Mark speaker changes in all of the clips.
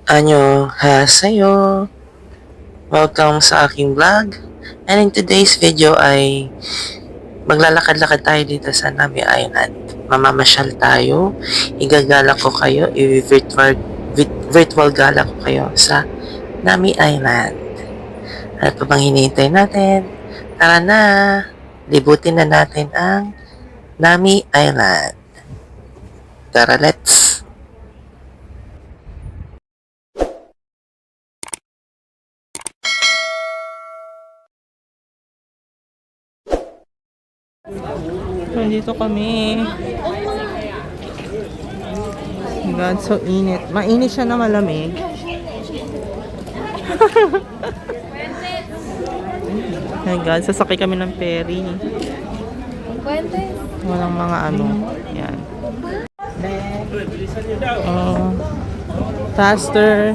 Speaker 1: Annyeonghaseyo! Welcome sa aking vlog. And in today's video ay maglalakad-lakad tayo dito sa Nami Island. Mamamasyal tayo. Igagala ko kayo. I-virtual gala ko kayo sa Nami Island. Ano pa bang hinihintay natin? Tara na! Libutin na natin ang Nami Island. Tara, let's! Nandito kami. Oh God, so init. Mainit siya na malamig. Oh God, sasakay kami ng ferry. Walang mga ano. Yan. Oh. Faster.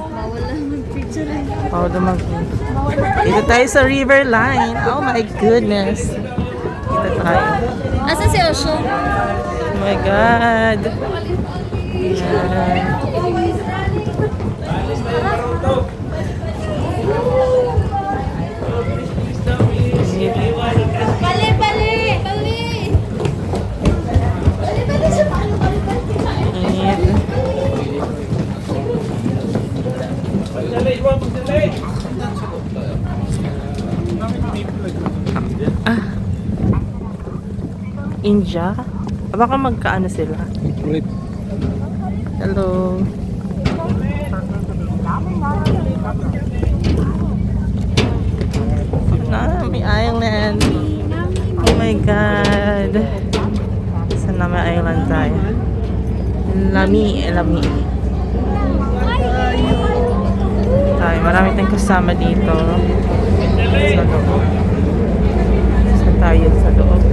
Speaker 1: Dito tayo sa river line. Oh my goodness. Dito tayo.
Speaker 2: Asan si Osho?
Speaker 1: Oh my God. Yan.
Speaker 2: Bali, bali! Bali! Bali siya, paano
Speaker 1: Init. India? Baka magkaano sila? Hello. Nami Island. Oh my God. Sa Nami Island tayo. Lami. Tayo. Marami tayong kasama dito. Sa loob. Sa tayo sa loob.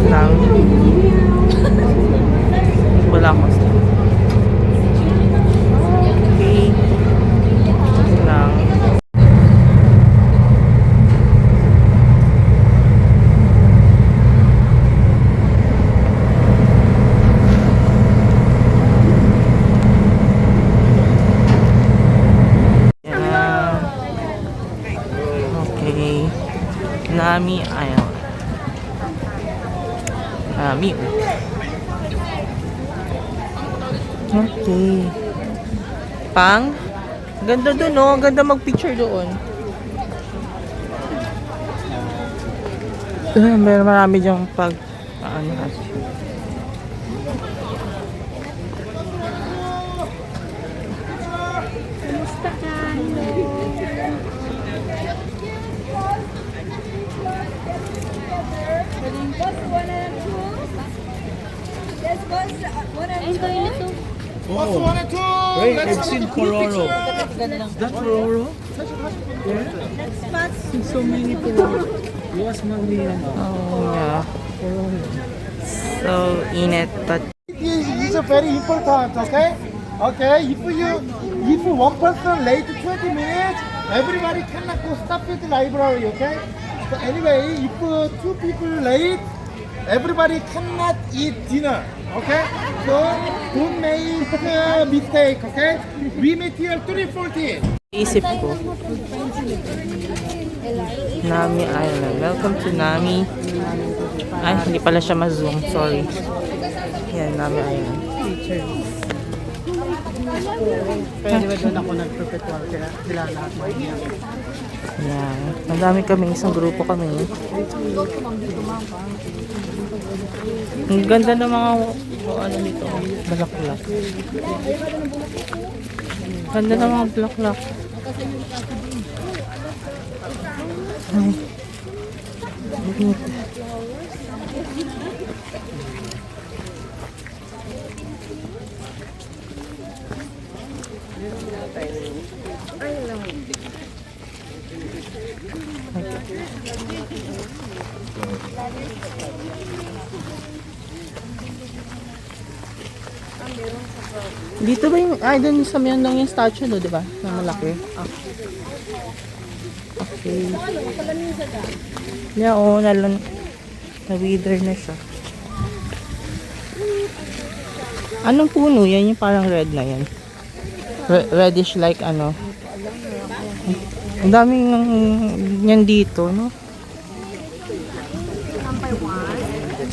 Speaker 1: Lang. Wala ko. Okay. Lang. Okay. Nami Island. Nami. Okay. Pang? Ganda dun, oh. Ganda mag-picture doon. Marami diyang ano.
Speaker 2: Kumusta ka?
Speaker 3: Oh, wait, it's in Kororo. That Kororo? Yeah. So many Kororo. Yes, Manglian.
Speaker 1: Oh, yeah. So, init, but
Speaker 4: It's a very important, okay? Okay, if one person late 20 minutes, everybody cannot go stop at the library, okay? So anyway, if two people late, everybody cannot eat dinner, okay? So don't make a mistake, okay? We meet here 3:40.
Speaker 1: isip ko. Nami Island. Welcome to Nami. Ay, hindi pala siya ma-zoom. Sorry. Yan, Nami Island.
Speaker 4: Pwede ba doon ako nag-perpetual sila lahat mo?
Speaker 1: Yan. Madami kami. Isang grupo kami. Ang ganda ng mga ano dito. Bulaklak. Ganda ng mga bulaklak. Ay. Init. Dito ba yung, ay, doon sa Myeongdong yung statue, no, di ba? Na malaki.
Speaker 5: Okay. Yeah, oo, na-wither na siya. Anong puno yan? Yung parang red na yan. Reddish like ano. Ang daming yan dito, no?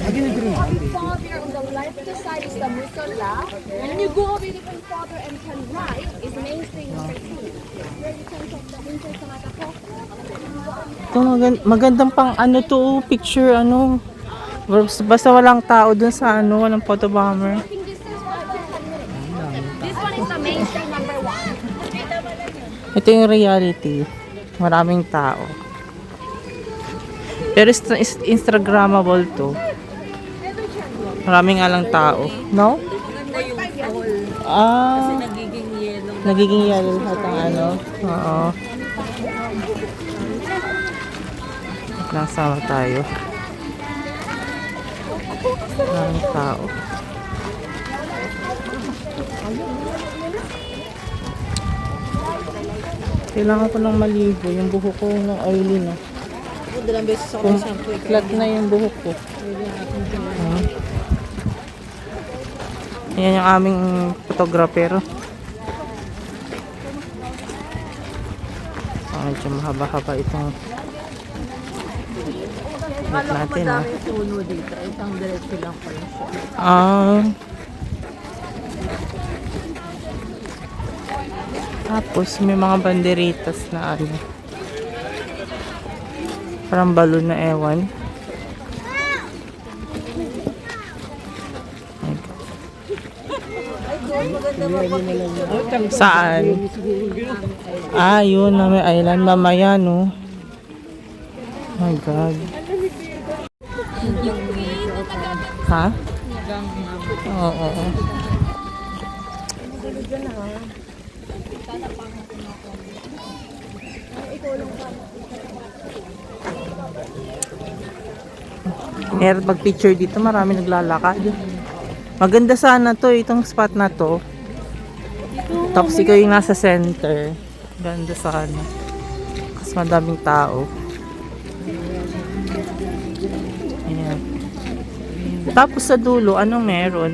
Speaker 2: Father on the left side is the musalla. When you go a bit further and turn right is the main street number 2. Where you can take the winter tomato coffee.
Speaker 5: Ito, magandang pang ano to, picture, ano. Basta walang tao dun sa ano, walang photo bomber.
Speaker 2: Walking distance 5 to 10 minutes. This one is the main street number 1.
Speaker 5: Ito yung reality. Maraming tao. Pero Instagrammable to. Maraming nga lang tao. No?
Speaker 6: Maganda yung fall.
Speaker 5: Ah,
Speaker 6: Nagiging yellow.
Speaker 5: nagiging yellow lahat ang ano. Oo. Nasama tayo. Maraming tao. Kailangan ko lang maligo. Yung buhok ko ng oily na.
Speaker 6: Dalawang beses ako
Speaker 5: Kung
Speaker 6: shampoo.
Speaker 5: flat na yung buhok ko. Ayan yung aming photographer. Medyo mahaba-haba itong net natin.
Speaker 6: Madaming puno dito. Isang diretso lang pala siya.
Speaker 5: Tapos may mga banderitas na ano. Parang balon na ewan. Saan? Ah, yun na may island mamaya, no? Oh my God. Ha? Oo. Meron pag-picture dito, marami naglalakad. Maganda sana to, itong spot na to. Tapos ikaw yung nasa center. Ganda sana. Kasi madaming tao. Ayan. Tapos sa dulo, anong meron?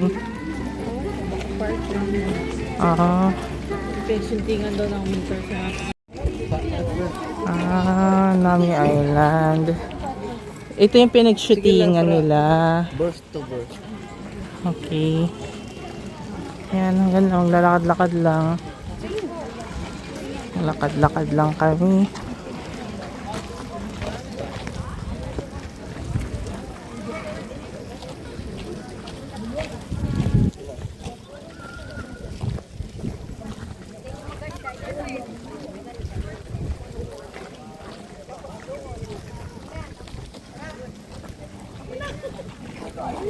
Speaker 6: Shootingan daw ng winter sa
Speaker 5: Nami Island. Ito yung pinag-shootingan nila.
Speaker 3: Burst to burst.
Speaker 5: Okay. Yan, hanggang lang. Lalakad-lakad lang. Lakad-lakad lang kami.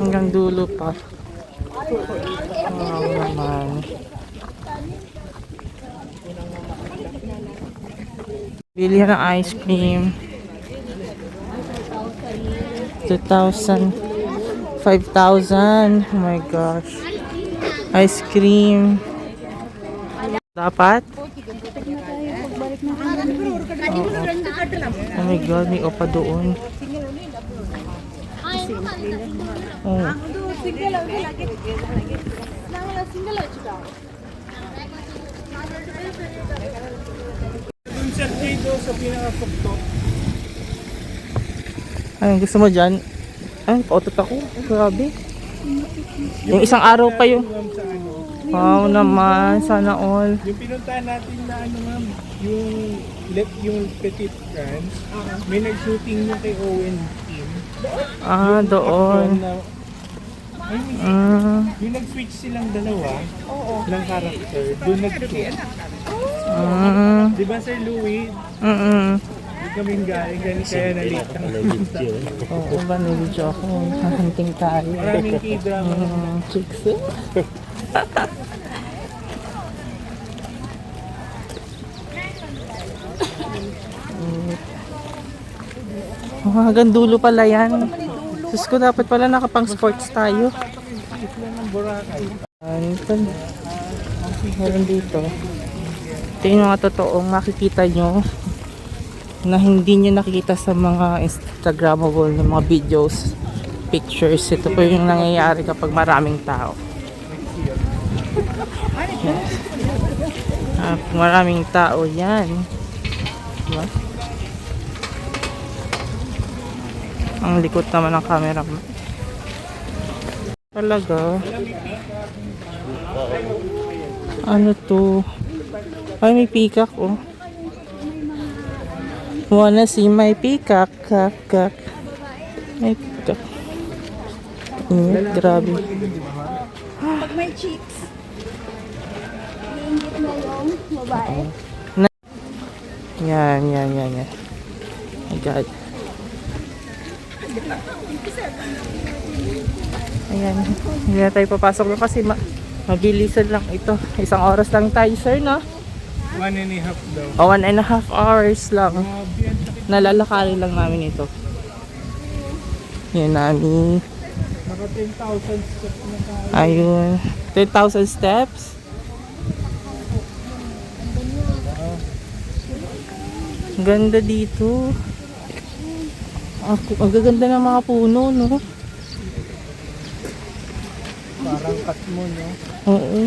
Speaker 5: Hanggang dulo pa. Wow naman. Bili ng ice cream. 2,000. 5,000. Oh my gosh. Ice cream. Dapat? Oh my God, may opa doon. Oh.
Speaker 3: Dun sa dito sa pinaka-tuktok.
Speaker 5: Ay, gusto mo dyan? Ay, pautot ako. Grabe. Yung isang araw pa yung...
Speaker 3: Sa ano,
Speaker 5: Wow naman, sana all.
Speaker 3: yung pinuntahan natin na ano ma'am, yung Petit France, may nag-shooting yung kay Owen team.
Speaker 5: Doon.
Speaker 3: Yung nag-switch silang dalawa ng character, doon nag-shoot. Di ba Sir Louis? Di kaming galing, kaya na-late ang
Speaker 5: Oo ba, nilidyo ako. Hahanting tayo.
Speaker 3: maraming k-drama.
Speaker 5: Chicks. Hanggang dulo pala yan. Sus ko, dapat pala nakapang sports tayo. Ito. Meron dito. Ito yung mga totoong makikita nyo. na hindi nyo nakikita sa mga Instagrammable na mga videos, pictures. Ito po yung nangyayari kapag maraming tao. Yes. Maraming tao yan. Diba? Ang likot naman ng camera mo. Talaga. Ano to? Ay, may peacock, oh. Wanna see my peacock? Kak, kak. May peacock. Grabe.
Speaker 2: Pag may chicks, iingit na yung babae.
Speaker 5: Yan. My God. Ayan. Hindi na tayo papasok na kasi mabilisan lang ito. 1 oras lang tayo, sir, no?
Speaker 3: 1.5 daw.
Speaker 5: O, 1.5 hours lang. Nalalakarin lang namin ito. Yan namin.
Speaker 3: Naka 10,000 steps na tayo.
Speaker 5: Ayun. 10,000 steps. Ang ganda dito. Ang gaganda ng mga puno, no?
Speaker 3: Parang cut mo, no?
Speaker 5: Oo.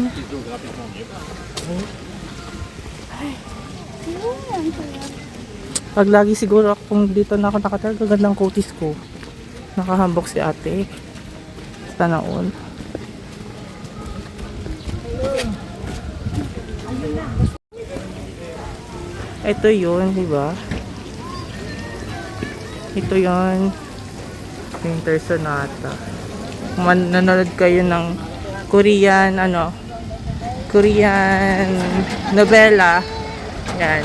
Speaker 5: Pag lagi siguro kung dito na ako nakatira, gagandang kutis ko. Nakahambok si ate. Tanaon. Ito yun, di ba? Ito yun. Winter Sonata. Kung nanonood kayo ng Korean, Korean novela. Yan.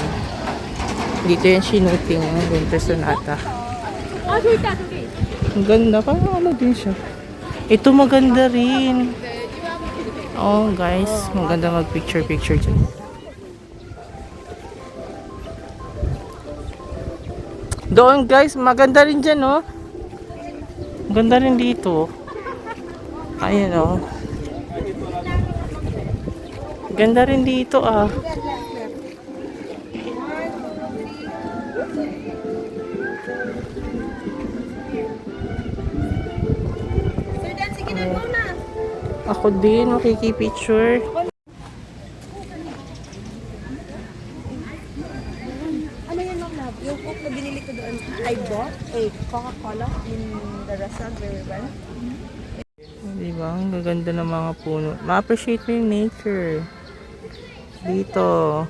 Speaker 5: Dito yung shooting ng Winter Sonata. Ang ganda. Parang ano din siya. Ito maganda rin. Oh guys, maganda mag picture dyan. Doon guys, maganda rin dyan, oh. Maganda rin dito. Ayan, oh. Ganda rin dito, ah.
Speaker 2: Sir Dan, sige na, go na.
Speaker 5: Ako din, makikipicture.
Speaker 2: Ano yan, Ma'am Love? Yung coke na binili ko doon, I bought a Coca-Cola in the restaurant where we went.
Speaker 5: Diba? Ang gaganda ng mga puno. Ma-appreciate mo yung nature. Dito.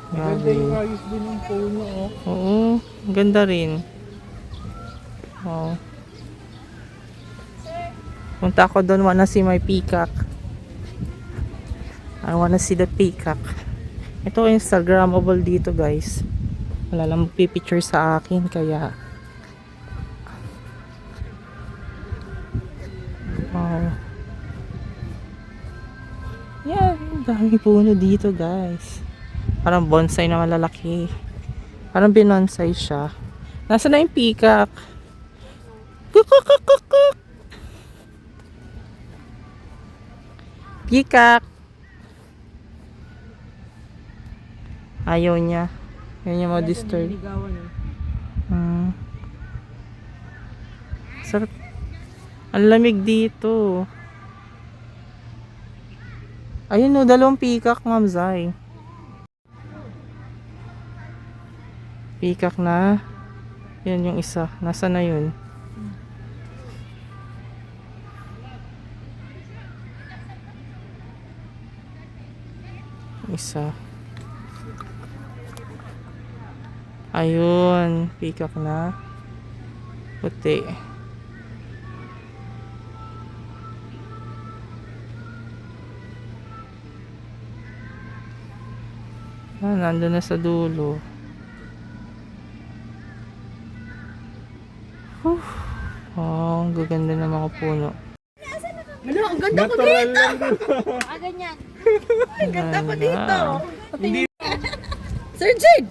Speaker 3: Maganda
Speaker 5: Grabe.
Speaker 3: yung ayos din ng puno, oh.
Speaker 5: Oo, ang ganda rin. Oh. Punta ako doon, wanna see my peacock. I wanna see the peacock. Ito Instagrammable dito, guys. Wala lang magpipicture sa akin, kaya wow. Yan, ang dami puno dito, guys. Parang bonsai na malalaki. Parang binonsai siya. Nasaan na yung peacock? Kukukukukuk! Peacock! Ayaw niya. Ayaw niya ma-disturb. Sarap. Ang lamig dito. Ayun, no, 2 peacock, Ma'am Zai. Peacock na. Yan yung isa. Nasaan na yun? Isa. Ayun. Peacock na. Puti. Nandun na sa dulo. Oh, ang gaganda ng mga puno.
Speaker 2: Ano, ang ganda ko
Speaker 3: Natural
Speaker 2: dito!
Speaker 3: lang din.
Speaker 2: Ganyan.
Speaker 5: Ang ganda ko dito.
Speaker 2: Sir Jade!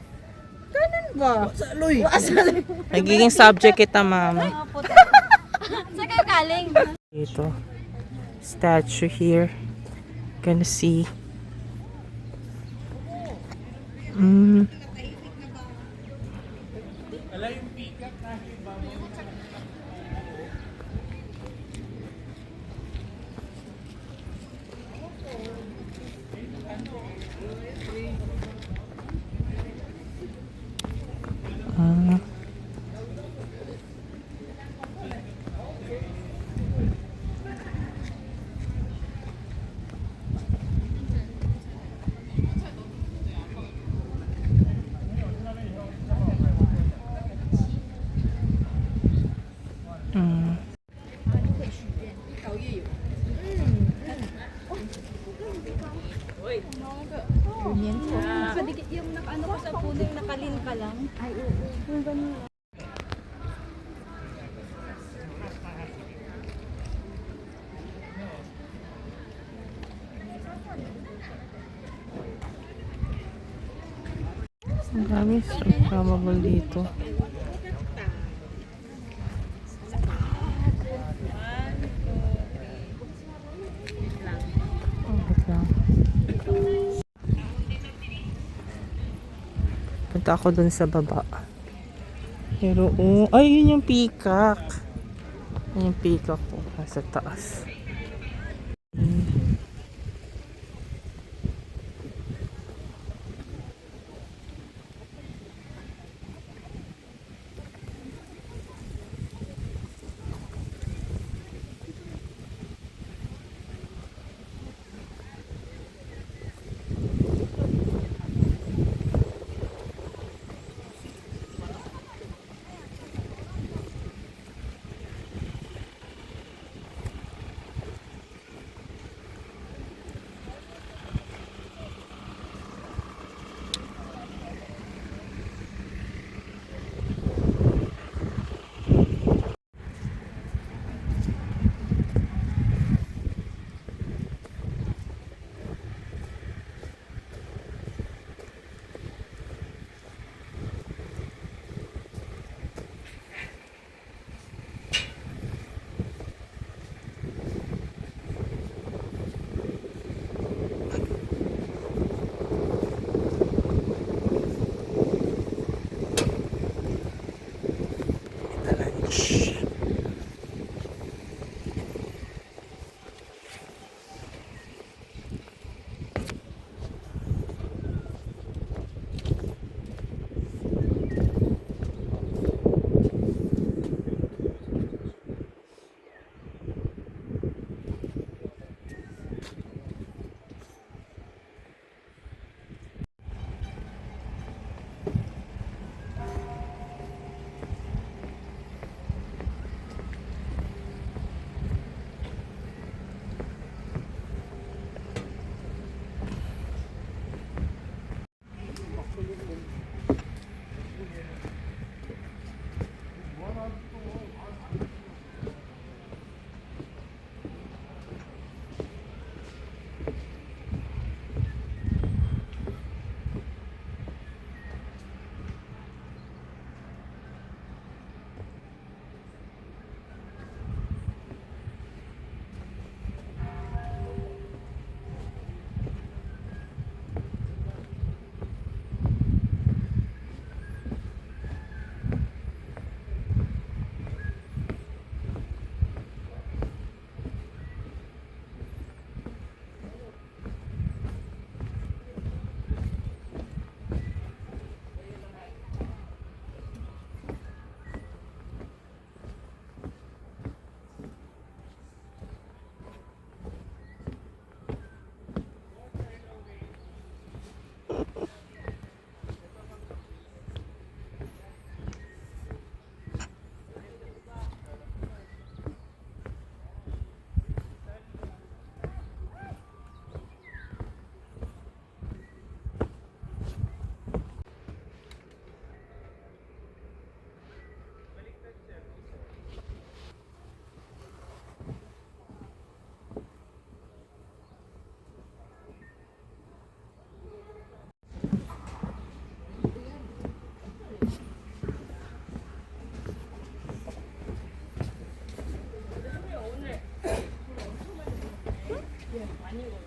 Speaker 2: Ganun ba? Saloy.
Speaker 5: Nagiging subject kita, ma'am.
Speaker 2: Saan kayo galing?
Speaker 5: Dito. Statue here. Gonna see.
Speaker 3: Wala yung peacock kahit babaw.
Speaker 5: Ah. Mm.
Speaker 2: Kadikit yung nakaano ko sa puno yung nakalin ka lang. Ay, oo. Yung ganun.
Speaker 5: Ang dami Instagrammable dito. Oh, wait lang. Punta ako dun sa baba. Pero, ay, yun yung peacock. Yun yung peacock ko. Nasa taas.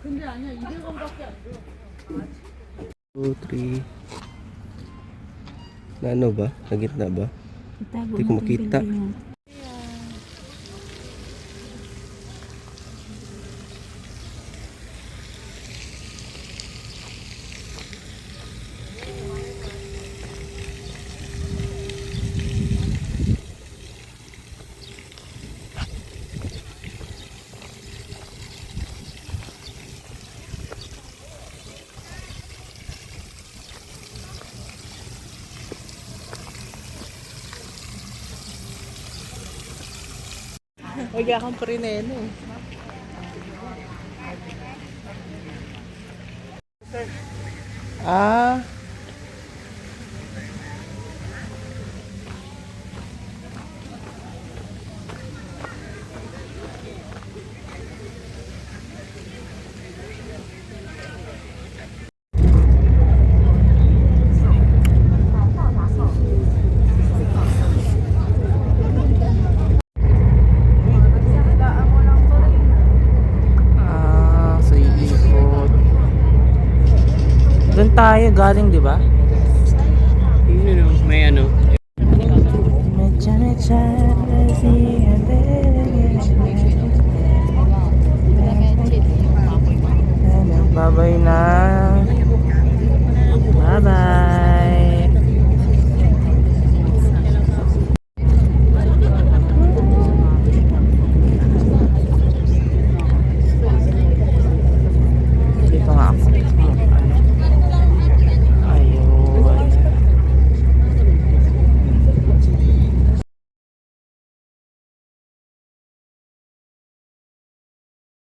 Speaker 6: 근데 아니야 200원밖에 안 줘.
Speaker 5: 2, 3.
Speaker 7: Na ano ba? Sa gitna ba? Hindi ko makita.
Speaker 5: Huwag kang prineno. Ah. So iikot. Doon tayo galing, di ba?
Speaker 3: May ano.
Speaker 5: Bye-bye na. Bye-bye. Dito nga ako.